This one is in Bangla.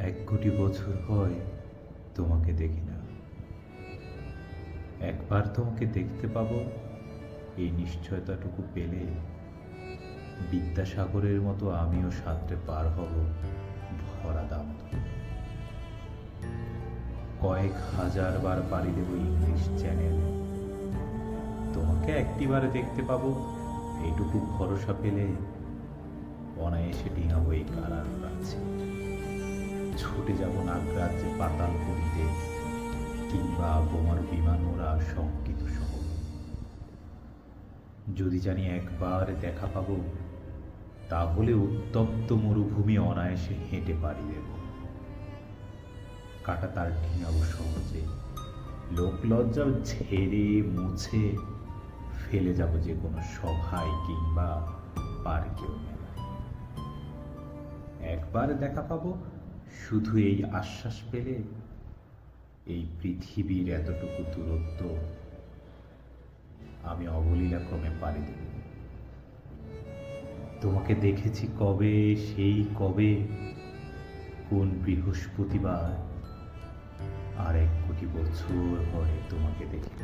এক কোটি বছর হয় তোমাকে দেখি না। একবার তোমাকে দেখতে পাবো, এই নিশ্চয়তাটুকু পেলে বিদ্যাসাগরের মতো আমিও সাঁতরে পার হব ভরা দামোদর। কয়েক হাজার বার পাড়ি দেব ইংলিশ চ্যানেল, তোমাকে একটিবারে দেখতে পাবো এইটুকু ভরসা পেলে অনায়াসে ডিঙাবো এই কারার কাছে। ছুটে যাব নাগরাজ্যে পাতাল পুরীতে, কিংবা বোমার বিমান ওরা শঙ্কিত শহর। যদি জানি একবার দেখা পাবো, তাহলে উত্তপ্ত মরুভূমি অনায়াসে হেঁটে পাড়ি দেব। কাটা তার ডিঙাবো সহজে, লোকলজ্জা ঝেড়ে মুছে ফেলে যাব যে কোনো সভায় কিংবা পার্কেও মেলায়। একবার দেখা পাবো, শুধু এই আশ্বাস পেলে এই পৃথিবীর এতটুকু দূরত্ব আমি অবলীলা ক্রমে পাড়ি দেব। তোমাকে দেখেছি কবে, সেই কবে, কোন বৃহস্পতিবার, আর 1 কোটি বছর হয় তোমাকে দেখে।